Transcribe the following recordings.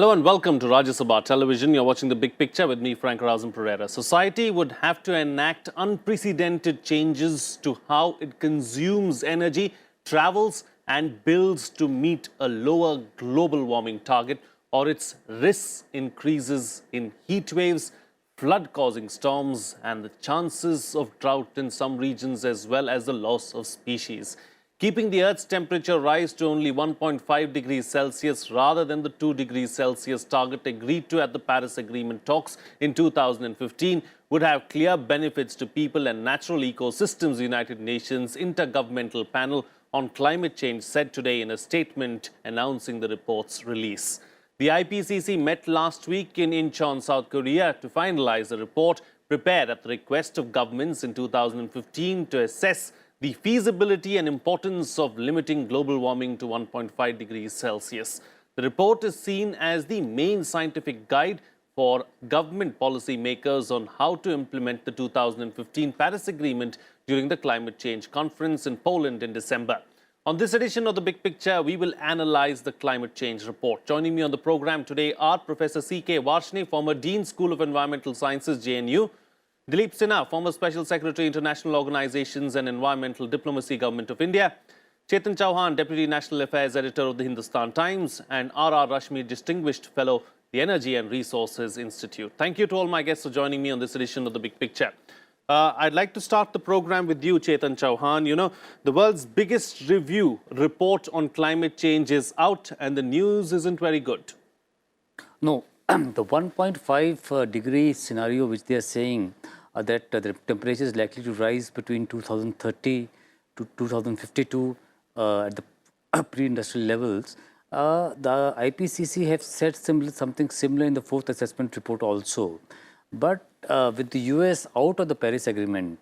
Hello and welcome to Rajya Sabha Television. You're watching The Big Picture with me, Frank Razum Pereira. Society would have to enact unprecedented changes to how it consumes energy, travels and builds to meet a lower global warming target, or its risks increases in heat waves, flood-causing storms and the chances of drought in some regions, as well as the loss of species. Keeping the Earth's temperature rise to only 1.5 degrees Celsius rather than the 2 degrees Celsius target agreed to at the Paris Agreement talks in 2015 would have clear benefits to people and natural ecosystems, the United Nations Intergovernmental Panel on Climate Change said today in a statement announcing the report's release. The IPCC met last week in Incheon, South Korea to finalize the report prepared at the request of governments in 2015 to assess the feasibility and importance of limiting global warming to 1.5 degrees Celsius. The report is seen as the main scientific guide for government policymakers on how to implement the 2015 Paris Agreement during the climate change conference in Poland in December. On this edition of The Big Picture, we will analyze the climate change report. Joining me on the program today are Professor C.K. Varshney, former Dean, School of Environmental Sciences, JNU, Dilip Sinha, former Special Secretary, International Organizations and Environmental Diplomacy, Government of India, Chetan Chauhan, Deputy National Affairs Editor of the Hindustan Times, and R.R. Rashmi, Distinguished Fellow, the Energy and Resources Institute. Thank you to all my guests for joining me on this edition of The Big Picture. I'd like to start the program with you, Chetan Chauhan. You know, the world's biggest review report on climate change is out and the news isn't very good. No, the 1.5 degree scenario which they are saying that the temperature is likely to rise between 2030 to 2052 at the pre-industrial levels. The IPCC have said something similar in the fourth assessment report also. But with the US out of the Paris Agreement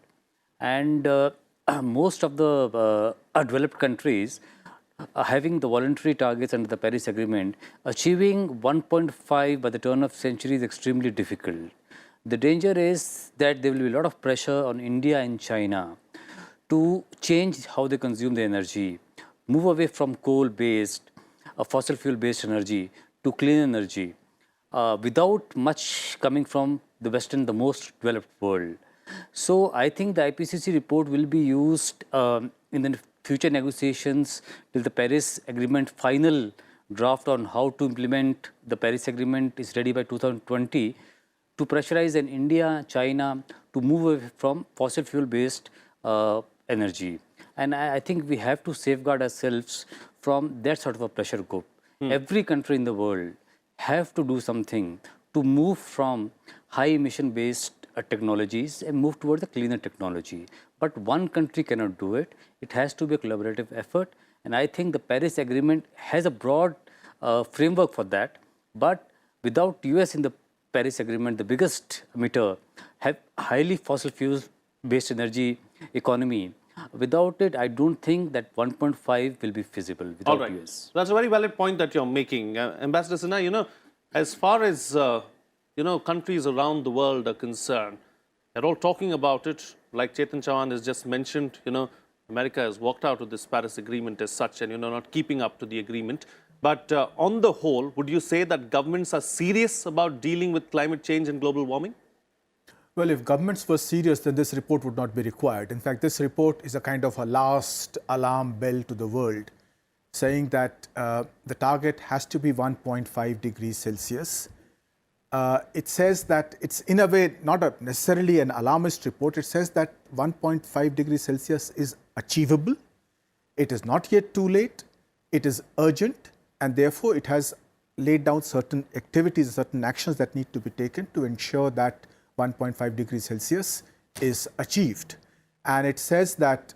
and most of the developed countries having the voluntary targets under the Paris Agreement, achieving 1.5 by the turn of century is extremely difficult. The danger is that there will be a lot of pressure on India and China to change how they consume the energy, move away from coal-based, fossil fuel-based energy to clean energy, without much coming from the Western, the most developed world. So I think the IPCC report will be used in the future negotiations till the Paris Agreement final draft on how to implement the Paris Agreement is ready by 2020 to pressurize in India, China to move away from fossil fuel-based energy. And I think we have to safeguard ourselves from that sort of a pressure group. Every country in the world have to do something to move from high emission-based technologies and move towards the cleaner technology. But one country cannot do it. It has to be a collaborative effort. And I think the Paris Agreement has a broad framework for that. But without US in the Paris Agreement, the biggest emitter, have highly fossil fuel-based energy economy. Without it, I don't think that 1.5 will be feasible without All right. US. That's a very valid point that you're making. Ambassador Sinha, you know, as far as, countries around the world are concerned, they're all talking about it. Like Chetan Chauhan has just mentioned, America has walked out of this Paris Agreement as such and, not keeping up to the agreement. But on the whole, would you say that governments are serious about dealing with climate change and global warming? Well, if governments were serious, then this report would not be required. In fact, this report is a kind of a last alarm bell to the world, saying that the target has to be 1.5 degrees Celsius. It says that it's in a way not necessarily an alarmist report. It says that 1.5 degrees Celsius is achievable. It is not yet too late. It is urgent. And therefore, it has laid down certain activities, certain actions that need to be taken to ensure that 1.5 degrees Celsius is achieved. And it says that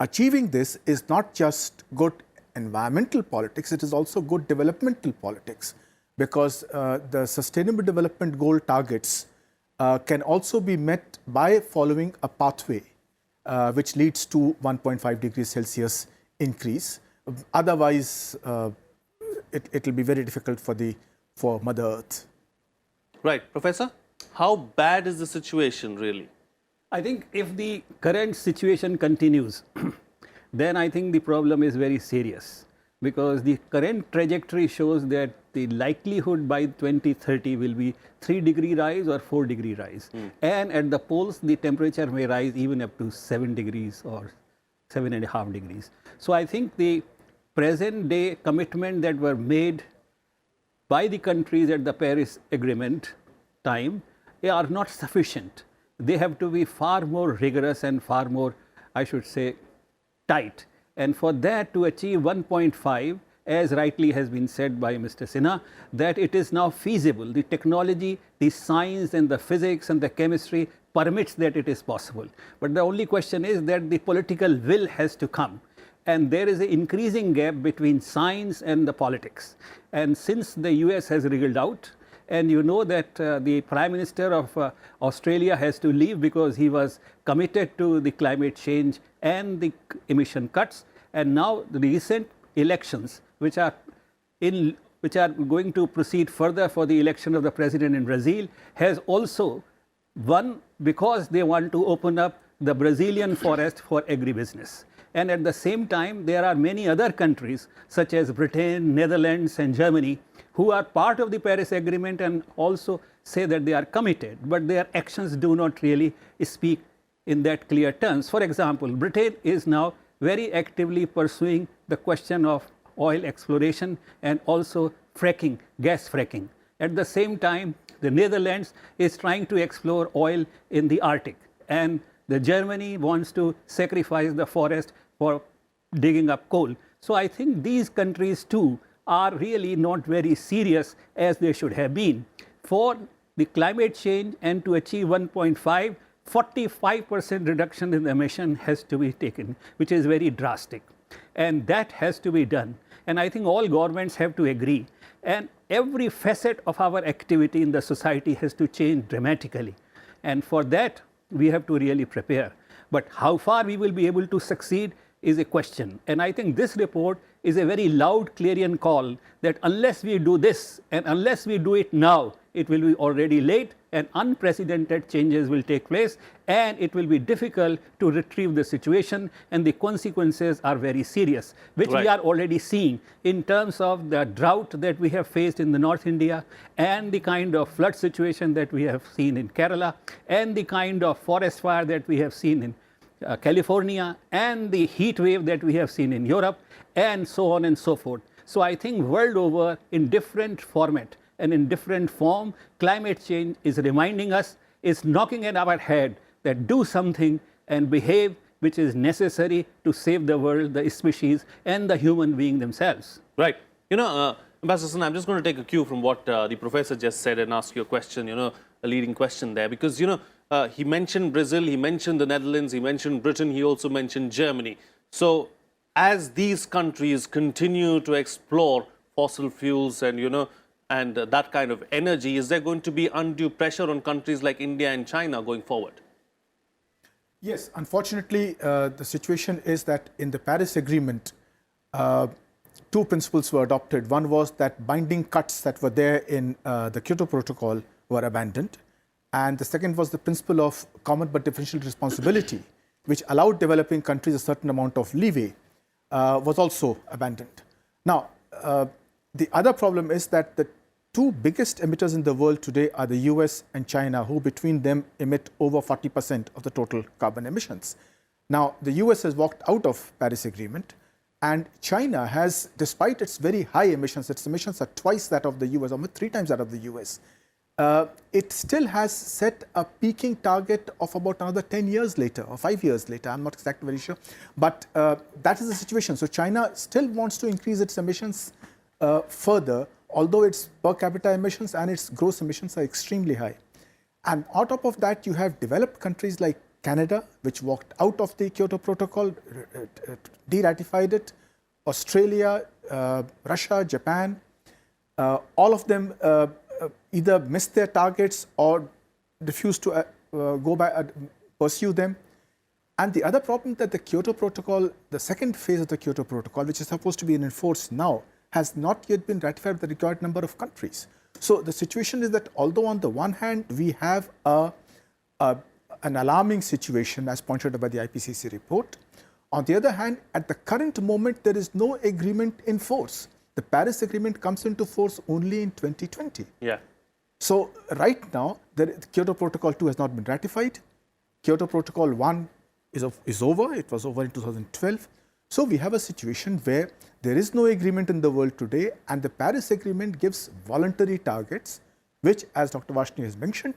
achieving this is not just good environmental politics, it is also good developmental politics, because the Sustainable Development Goal targets can also be met by following a pathway which leads to 1.5 degrees Celsius increase. Otherwise, it will be very difficult for Mother Earth. Right. Professor, how bad is the situation really? I think if the current situation continues, then I think the problem is very serious, because the current trajectory shows that the likelihood by 2030 will be 3-degree rise or 4-degree rise. And at the poles, the temperature may rise even up to 7 degrees or 7.5 degrees. So I think the present day commitment that were made by the countries at the Paris Agreement time, they are not sufficient. They have to be far more rigorous and far more, I should say, tight. And for that to achieve 1.5, as rightly has been said by Mr. Sinha, that it is now feasible. The technology, the science and the physics and the chemistry permits that it is possible. But the only question is that the political will has to come. And there is an increasing gap between science and the politics. And since the US has wriggled out, and you know that the Prime Minister of Australia has to leave because he was committed to the climate change and the emission cuts. And now the recent elections, which are going to proceed further for the election of the president in Brazil, has also won because they want to open up the Brazilian forest for agribusiness. And at the same time, there are many other countries such as Britain, Netherlands and Germany who are part of the Paris Agreement and also say that they are committed, but their actions do not really speak in that clear terms. For example, Britain is now very actively pursuing the question of oil exploration and also fracking, gas fracking. At the same time, the Netherlands is trying to explore oil in the Arctic, and the Germany wants to sacrifice the forest for digging up coal. So I think these countries too are really not very serious as they should have been. For the climate change and to achieve 1.5, 45% reduction in the emission has to be taken, which is very drastic. And that has to be done. And I think all governments have to agree. And every facet of our activity in the society has to change dramatically. And for that, we have to really prepare. But how far we will be able to succeed is a question. And I think this report is a very loud clarion call that unless we do this and unless we do it now, it will be already late and unprecedented changes will take place and it will be difficult to retrieve the situation, and the consequences are very serious, which we are already seeing in terms of the drought that we have faced in the North India and the kind of flood situation that we have seen in Kerala and the kind of forest fire that we have seen in California and the heat wave that we have seen in Europe and so on and so forth. So I think world over in different format and in different form, climate change is reminding us, is knocking at our head that do something and behave which is necessary to save the world, the species and the human being themselves. Right. You know, Ambassador Sinha, I'm just going to take a cue from what the professor just said and ask you a question, you know, a leading question there, because, you know, he mentioned Brazil, he mentioned the Netherlands, he mentioned Britain, he also mentioned Germany. So as these countries continue to explore fossil fuels and, you know, and that kind of energy, is there going to be undue pressure on countries like India and China going forward? Yes, unfortunately, the situation is that in the Paris Agreement, two principles were adopted. One was that binding cuts that were there in the Kyoto Protocol were abandoned. And the second was the principle of common but differential responsibility, which allowed developing countries a certain amount of leeway, was also abandoned. Now, the other problem is that the two biggest emitters in the world today are the US and China, who between them emit over 40% of the total carbon emissions. Now, the US has walked out of Paris Agreement, and China has, despite its very high emissions, its emissions are twice that of the US, almost 3 times that of the US. It still has set a peaking target of about another 10 years later or 5 years later. I'm not exactly very sure, but that is the situation. So China still wants to increase its emissions further, although its per capita emissions and its gross emissions are extremely high. And on top of that, you have developed countries like Canada, which walked out of the Kyoto Protocol, de-ratified it, Australia, Russia, Japan, all of them either missed their targets or refused to pursue them. And the other problem that the Kyoto Protocol, the second phase of the Kyoto Protocol, which is supposed to be enforced now, has not yet been ratified by the required number of countries. So the situation is that although on the one hand we have an alarming situation as pointed out by the IPCC report, on the other hand, at the current moment there is no agreement in force. The Paris Agreement comes into force only in 2020. Yeah. So right now, the Kyoto Protocol 2 has not been ratified. Kyoto Protocol 1 is over. It was over in 2012. So we have a situation where there is no agreement in the world today, and the Paris Agreement gives voluntary targets, which, as Dr. Vashni has mentioned,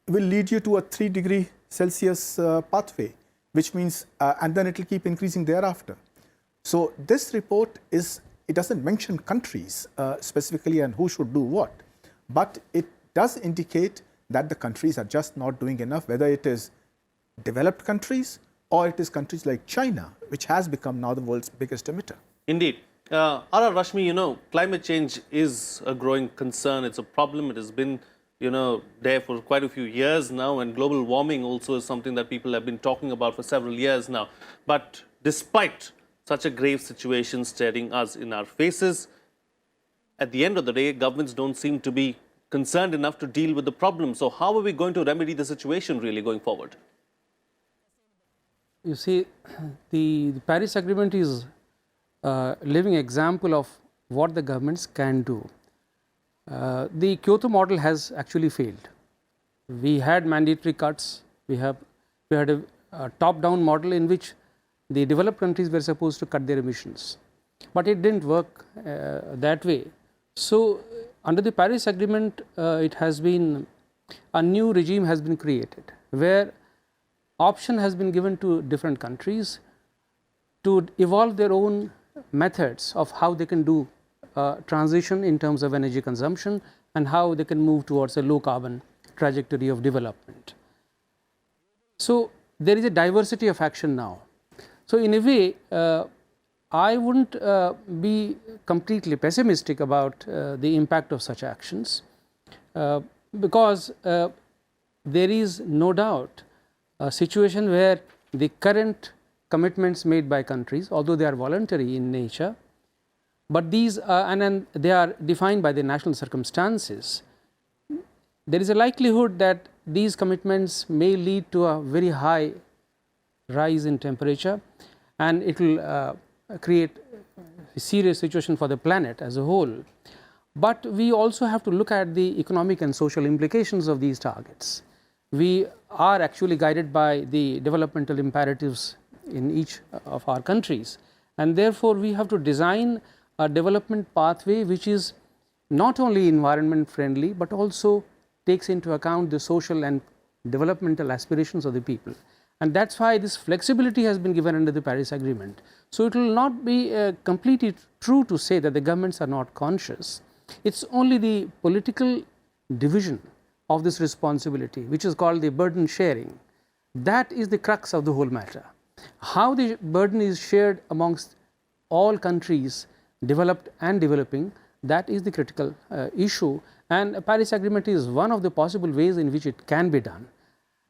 will lead you to a 3 degree Celsius pathway, which means, and then it will keep increasing thereafter. So this report it doesn't mention countries specifically and who should do what, but it does indicate that the countries are just not doing enough, whether it is developed countries or it is countries like China, which has become now the world's biggest emitter. Indeed. R.R. Rashmi, you know, climate change is a growing concern. It's a problem. It has been, you know, there for quite a few years now, and global warming also is something that people have been talking about for several years now. But despite such a grave situation staring us in our faces, at the end of the day, governments don't seem to be concerned enough to deal with the problem. So how are we going to remedy the situation really going forward? You see, the Paris Agreement is a living example of what the governments can do. The Kyoto model has actually failed. We had mandatory cuts. We had a top-down model in which the developed countries were supposed to cut their emissions, but it didn't work that way. So, under the Paris Agreement, it has been a new regime has been created where option has been given to different countries to evolve their own methods of how they can do transition in terms of energy consumption and how they can move towards a low carbon trajectory of development. So there is a diversity of action now. So in a way, I wouldn't be completely pessimistic about the impact of such actions because there is no doubt a situation where the current commitments made by countries, although they are voluntary in nature, but these and they are defined by the national circumstances, there is a likelihood that these commitments may lead to a very high rise in temperature, and it will create a serious situation for the planet as a whole. But we also have to look at the economic and social implications of these targets. We are actually guided by the developmental imperatives in each of our countries, and therefore we have to design a development pathway which is not only environment friendly but also takes into account the social and developmental aspirations of the people. And that's why this flexibility has been given under the Paris Agreement. So it will not be completely true to say that the governments are not conscious. It's only the political division of this responsibility, which is called the burden sharing. That is the crux of the whole matter. How the burden is shared amongst all countries, developed and developing, that is the critical issue, and the Paris Agreement is one of the possible ways in which it can be done.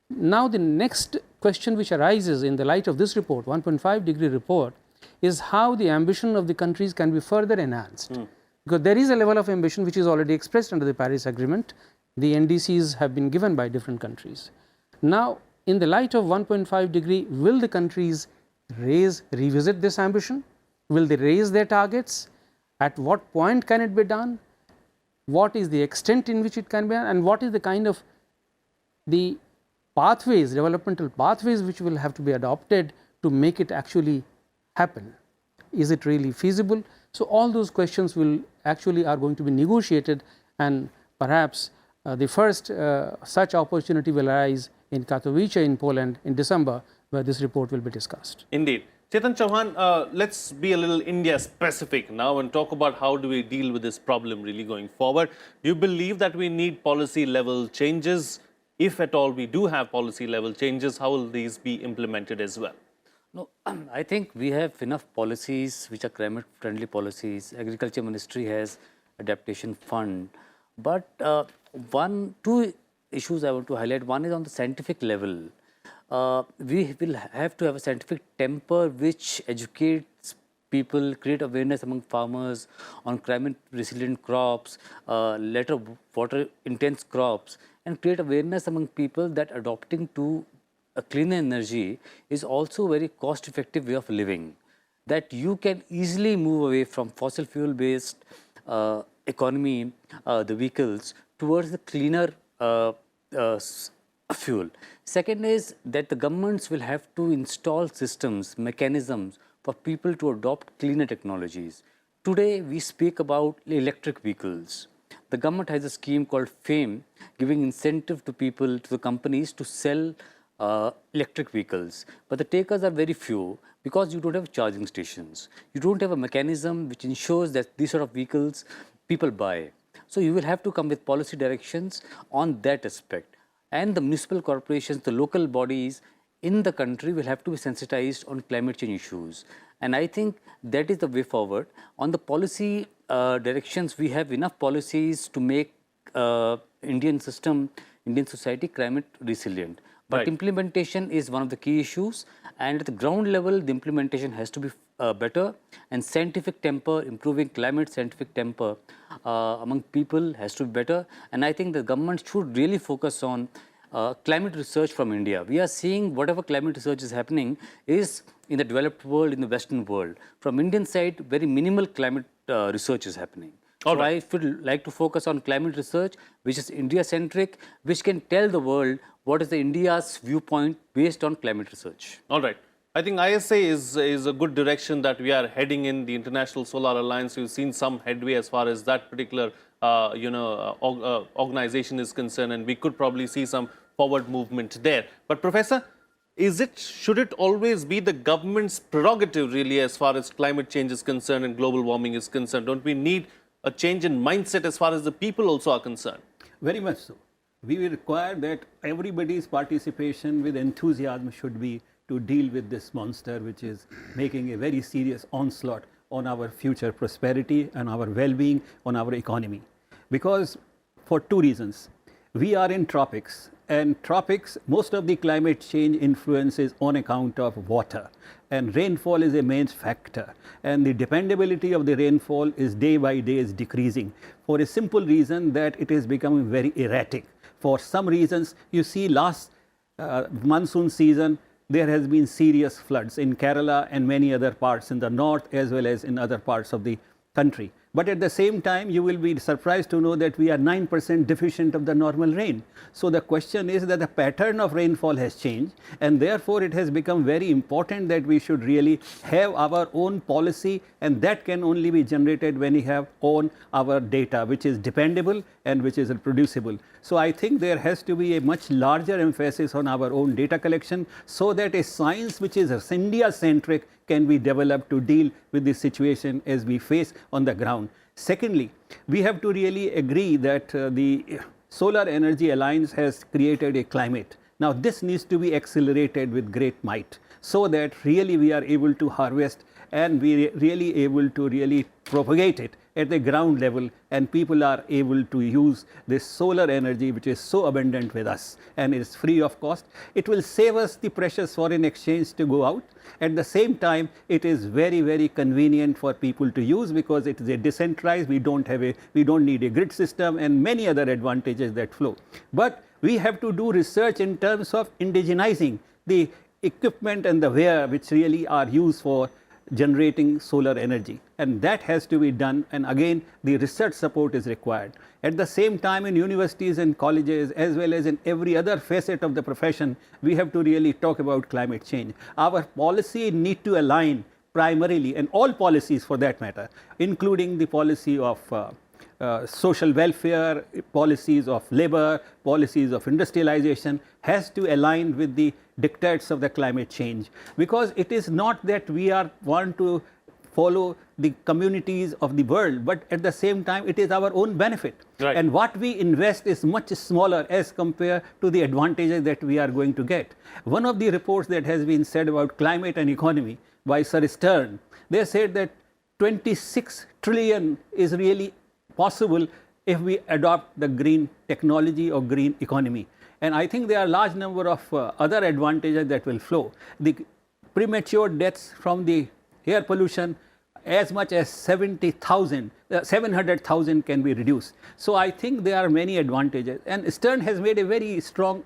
Now the next question which arises in the light of this report, 1.5 degree report, is how the ambition of the countries can be further enhanced. Because there is a level of ambition which is already expressed under the Paris Agreement. The NDCs have been given by different countries. Now, in the light of 1.5 degree, will the countries revisit this ambition? Will they raise their targets? At what point can it be done? What is the extent in which it can be done? And what is the kind of the pathways, developmental pathways which will have to be adopted to make it actually happen? Is it really feasible? So all those questions will actually are going to be negotiated, and perhaps the first such opportunity will arise in Katowice in Poland in December, where this report will be discussed. Indeed. Chetan Chauhan, let's be a little India specific now and talk about how do we deal with this problem really going forward. Do you believe that we need policy level changes? If at all we do have policy level changes, how will these be implemented as well? No, I think we have enough policies which are climate friendly policies. Agriculture Ministry has adaptation fund. But two issues I want to highlight. One is on the scientific level. We will have to have a scientific temper which educates people, create awareness among farmers on climate resilient crops, later water intense crops, and create awareness among people that adopting to a cleaner energy is also a very cost effective way of living. that you can easily move away from fossil fuel based economy, the vehicles, towards the cleaner fuel. Second is that the governments will have to install systems, mechanisms for people to adopt cleaner technologies. Today, we speak about electric vehicles. The government has a scheme called FAME, giving incentive to people, to the companies to sell electric vehicles. But the takers are very few because you don't have charging stations. You don't have a mechanism which ensures that these sort of vehicles people buy. So you will have to come with policy directions on that aspect. And the municipal corporations, the local bodies in the country will have to be sensitized on climate change issues. And I think that is the way forward. On the policy directions, we have enough policies to make Indian system, Indian society climate resilient. But implementation is one of the key issues. And at the ground level, the implementation has to be better. And scientific temper, improving climate scientific temper among people has to be better. And I think the government should really focus on climate research from India. We are seeing whatever climate research is happening is in the developed world, in the Western world. From Indian side, very minimal climate research is happening. So I would like to focus on climate research, which is India-centric, which can tell the world what is the India's viewpoint based on climate research. All right. I think ISA is a good direction that we are heading in. The International Solar Alliance, we've seen some headway as far as that particular organization is concerned, and we could probably see some forward movement there. But Professor, should it always be the government's prerogative really as far as climate change is concerned and global warming is concerned? Don't we need a change in mindset as far as the people also are concerned? Very much so. We will require that everybody's participation with enthusiasm should be to deal with this monster, which is making a very serious onslaught on our future prosperity and our well-being, on our economy. Because for two reasons. We are in tropics, and tropics, most of the climate change influence is on account of water, and rainfall is a main factor, and the dependability of the rainfall is day by day is decreasing for a simple reason that it is becoming very erratic. For some reasons, you see last monsoon season, there has been serious floods in Kerala and many other parts in the north as well as in other parts of the country. But at the same time, you will be surprised to know that we are 9% deficient of the normal rain. So the question is that the pattern of rainfall has changed, and therefore it has become very important that we should really have our own policy, and that can only be generated when we have our data, which is dependable and which is reproducible. So I think there has to be a much larger emphasis on our own data collection, so that a science which is India-centric can be developed to deal with this situation as we face on the ground. Secondly, we have to really agree that the Solar Energy Alliance has created a climate. Now this needs to be accelerated with great might, so that really we are able to harvest and we really able to really propagate it at the ground level, and people are able to use this solar energy which is so abundant with us and is free of cost. It will save us the precious foreign exchange to go out. At the same time, it is very, very convenient for people to use because it is a decentralized, we don't need a grid system and many other advantages that flow. But we have to do research in terms of indigenizing the equipment and the ware which really are used for generating solar energy, and that has to be done, and again the research support is required. At the same time, in universities and colleges as well as in every other facet of the profession, we have to really talk about climate change. Our policy need to align primarily, and all policies for that matter, including the policy of social welfare, policies of labor, policies of industrialization, has to align with the dictates of the climate change, because it is not that we want to follow the communities of the world, but at the same time it is our own benefit. Right. And what we invest is much smaller as compared to the advantages that we are going to get. One of the reports that has been said about climate and economy by Sir Stern, they said that 26 trillion is really possible if we adopt the green technology or green economy. And I think there are a large number of other advantages that will flow. The premature deaths from the air pollution, as much as 700,000 can be reduced. So I think there are many advantages. And Stern has made a very strong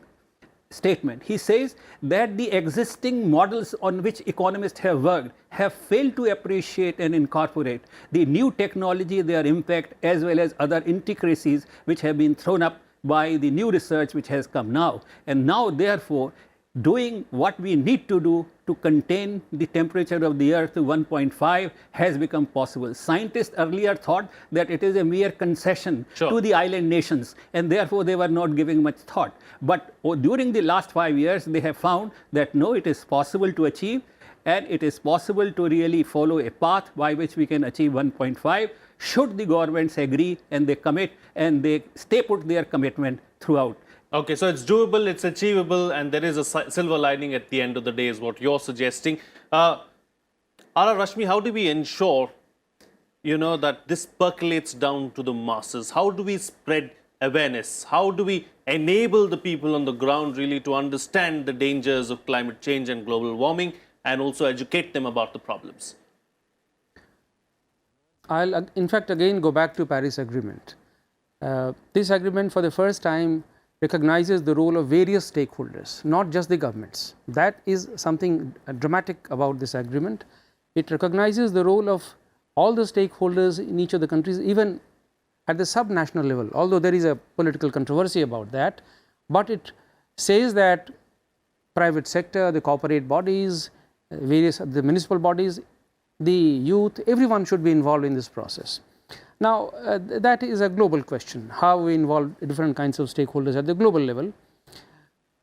statement. He says that the existing models on which economists have worked have failed to appreciate and incorporate the new technology, their impact, as well as other intricacies which have been thrown up by the new research which has come now. And now, therefore, doing what we need to do to contain the temperature of the earth to 1.5 has become possible. Scientists earlier thought that it is a mere concession to the island nations, and therefore they were not giving much thought. But during the last 5 years, they have found that no, it is possible to achieve, and it is possible to really follow a path by which we can achieve 1.5 should the governments agree and they commit and they stay put their commitment throughout. Okay, so it's doable, it's achievable, and there is a silver lining at the end of the day is what you're suggesting. R. Rashmi, how do we ensure, that this percolates down to the masses? How do we spread awareness? How do we enable the people on the ground really to understand the dangers of climate change and global warming and also educate them about the problems? I'll, in fact, again go back to Paris Agreement. This agreement for the first time recognizes the role of various stakeholders, not just the governments. That is something dramatic about this agreement. It recognizes the role of all the stakeholders in each of the countries, even at the subnational level, although there is a political controversy about that. But it says that private sector, the corporate bodies, the municipal bodies, the youth, everyone should be involved in this process. Now, that is a global question, how we involve different kinds of stakeholders at the global level.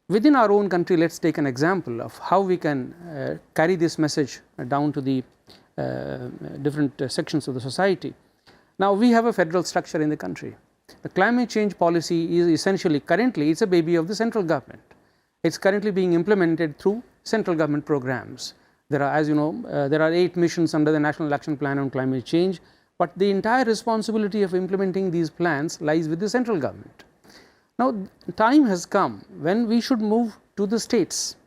Within our own country, let's take an example of how we can carry this message down to the different sections of the society. Now, we have a federal structure in the country. The climate change policy is essentially, currently, it's a baby of the central government. It's currently being implemented through central government programs. There are, as you know, there are 8 missions under the National Action Plan on Climate Change. But the entire responsibility of implementing these plans lies with the central government. Now, time has come when we should move to the states,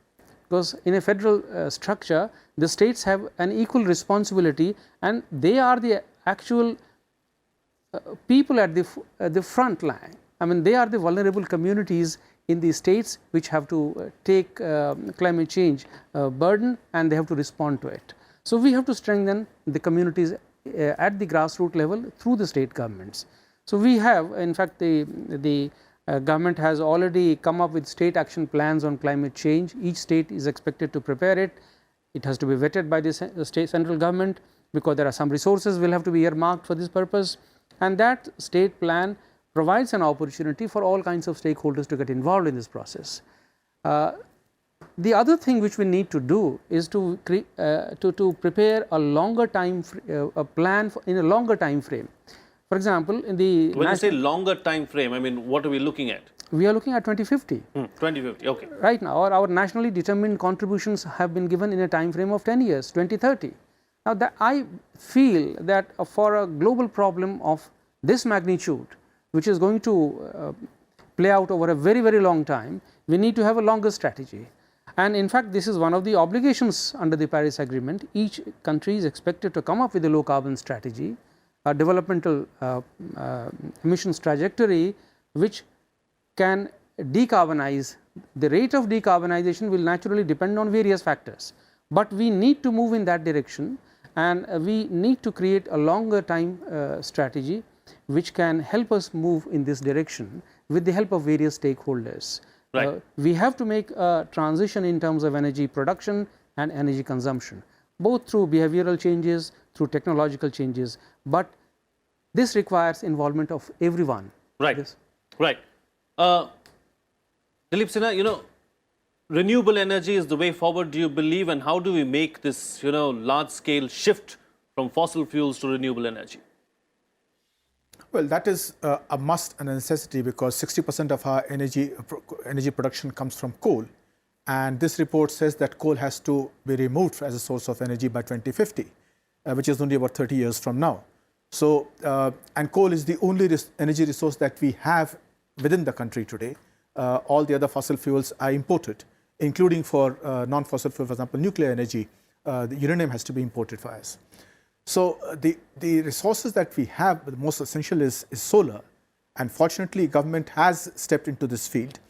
because in a federal structure, the states have an equal responsibility and they are the actual people at the front line. I mean, they are the vulnerable communities in the states which have to take climate change burden and they have to respond to it. So, we have to strengthen the communities at the grassroots level through the state governments. So, we have, in fact, the government has already come up with state action plans on climate change. Each state is expected to prepare it. It has to be vetted by the state central government, because there are some resources will have to be earmarked for this purpose, and that state plan provides an opportunity for all kinds of stakeholders to get involved in this process. The other thing which we need to do is to prepare a longer time a plan in a longer time frame. For example, in the when you say longer time frame, I mean, what are we looking at? We are looking at 2050. 2050, okay. Right now, our nationally determined contributions have been given in a time frame of 10 years, 2030. Now, that I feel that for a global problem of this magnitude, which is going to play out over a very, very long time, we need to have a longer strategy. And in fact, this is one of the obligations under the Paris Agreement. Each country is expected to come up with a low carbon strategy, a developmental emissions trajectory which can decarbonize. The rate of decarbonization will naturally depend on various factors, but we need to move in that direction, and we need to create a longer time strategy which can help us move in this direction with the help of various stakeholders. Right. We have to make a transition in terms of energy production and energy consumption, both through behavioral changes, through technological changes, but this requires involvement of everyone. Right, right. Dilip Sinha, renewable energy is the way forward, do you believe, and how do we make this, large-scale shift from fossil fuels to renewable energy? Well, that is a must and a necessity, because 60% of our energy production comes from coal, and this report says that coal has to be removed as a source of energy by 2050, which is only about 30 years from now. So, and coal is the only energy resource that we have within the country today. All the other fossil fuels are imported, including for non-fossil fuel, for example, nuclear energy. The uranium has to be imported for us. So, the resources that we have, the most essential is solar, and fortunately government has stepped into this field.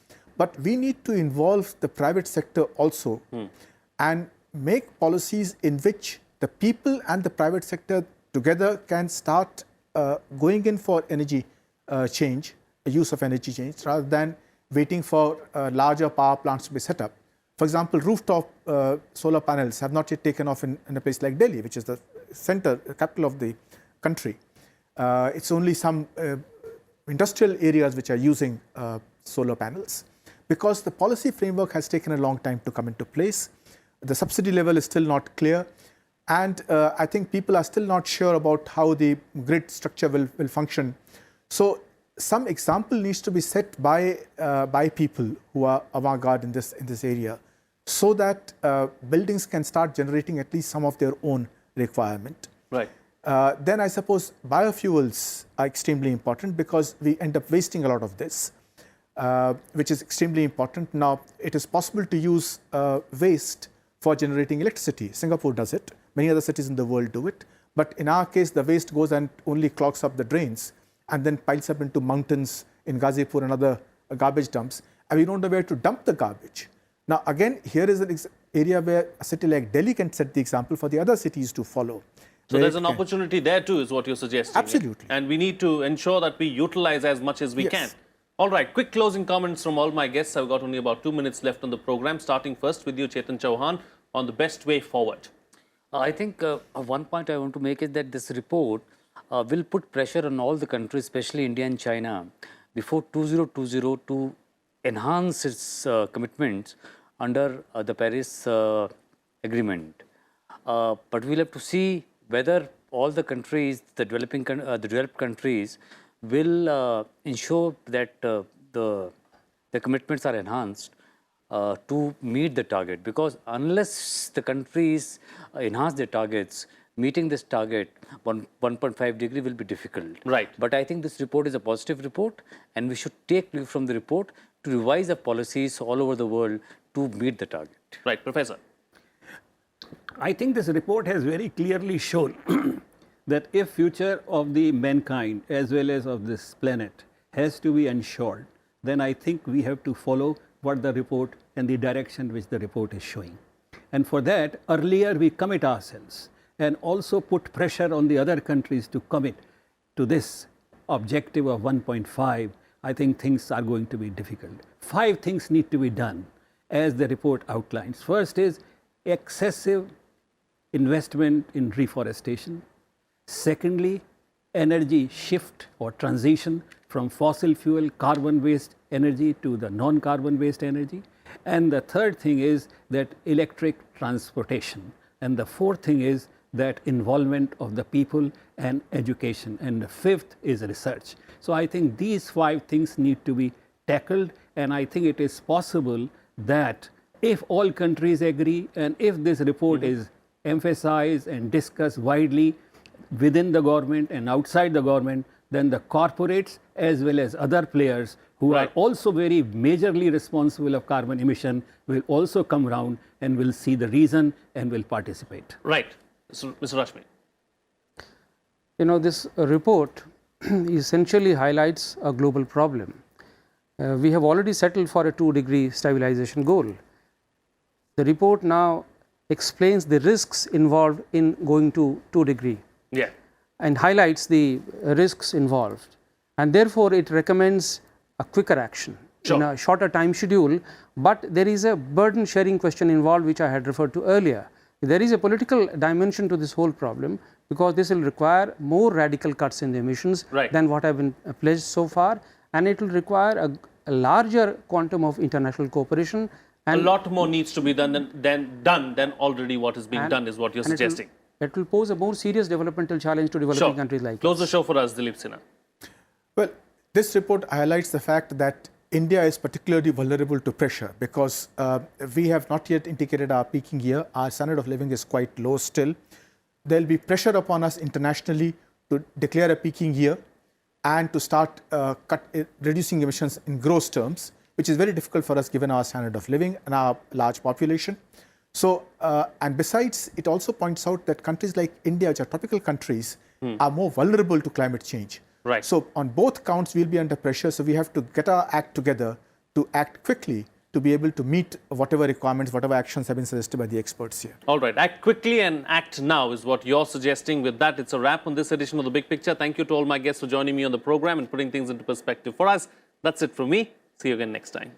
But we need to involve the private sector also and make policies in which the people and the private sector together can start going in for energy change, use of energy change, rather than waiting for larger power plants to be set up. For example, rooftop solar panels have not yet taken off in a place like Delhi, which is the capital of the country. It's only some industrial areas which are using solar panels, because the policy framework has taken a long time to come into place. The subsidy level is still not clear, and I think people are still not sure about how the grid structure will function. So some example needs to be set by people who are avant-garde in this area, so that buildings can start generating at least some of their own requirement. Right. Then I suppose biofuels are extremely important, because we end up wasting a lot of this, which is extremely important. Now, it is possible to use waste for generating electricity. Singapore does it. Many other cities in the world do it. But in our case, the waste goes and only clogs up the drains and then piles up into mountains in Ghazipur and other garbage dumps, and we don't know where to dump the garbage. Now, again, here is an area where a city like Delhi can set the example for the other cities to follow. So there's an opportunity there too, is what you're suggesting. Absolutely. And we need to ensure that we utilize as much as we can. All right, quick closing comments from all my guests. I've got only about 2 minutes left on the program, starting first with you, Chetan Chauhan, on the best way forward. I think one point I want to make is that this report will put pressure on all the countries, especially India and China, before 2020 to enhance its commitments under the Paris Agreement. But we'll have to see whether all the countries, the developed countries, will ensure that the commitments are enhanced to meet the target. Because unless the countries enhance their targets, meeting this target, 1.5 degree will be difficult. Right. But I think this report is a positive report, and we should take from the report to revise the policies all over the world to meet the target. Right, Professor. I think this report has very clearly shown that if future of the mankind as well as of this planet has to be ensured, then I think we have to follow what the report and the direction which the report is showing. And for that, earlier we commit ourselves and also put pressure on the other countries to commit to this objective of 1.5, I think things are going to be difficult. 5 things need to be done as the report outlines. First is excessive investment in reforestation. Secondly, energy shift or transition from fossil fuel carbon-based energy to the non-carbon-based energy. And the third thing is that electric transportation. And the fourth thing is that involvement of the people and education. And the fifth is research. So I think these 5 things need to be tackled, and I think it is possible that if all countries agree and if this report is emphasized and discussed widely within the government and outside the government, then the corporates as well as other players who are also very majorly responsible of carbon emission will also come around and will see the reason and will participate. Right. So, Mr. Rashmi. You know, this report essentially highlights a global problem. We have already settled for a 2-degree stabilization goal. The report now explains the risks involved in going to 2 degree. Yeah. And highlights the risks involved, and therefore it recommends a quicker action in a shorter time schedule. But there is a burden sharing question involved, which I had referred to earlier. There is a political dimension to this whole problem, because this will require more radical cuts in the emissions than what have been pledged so far, and it will require a larger quantum of international cooperation. And a lot more needs to be done than already what is being done, is what you're suggesting. It will pose a more serious developmental challenge to developing countries like Close the show for us, Dilip Sinha. Well, this report highlights the fact that India is particularly vulnerable to pressure, because we have not yet indicated our peaking year. Our standard of living is quite low still. There will be pressure upon us internationally to declare a peaking year and to start reducing emissions in gross terms, which is very difficult for us given our standard of living and our large population. So, and besides, it also points out that countries like India, which are tropical countries, are more vulnerable to climate change. Right. So, on both counts, we'll be under pressure. So, we have to get our act together to act quickly to be able to meet whatever requirements, whatever actions have been suggested by the experts here. All right, act quickly and act now is what you're suggesting. With that, it's a wrap on this edition of The Big Picture. Thank you to all my guests for joining me on the program and putting things into perspective for us. That's it from me. See you again next time.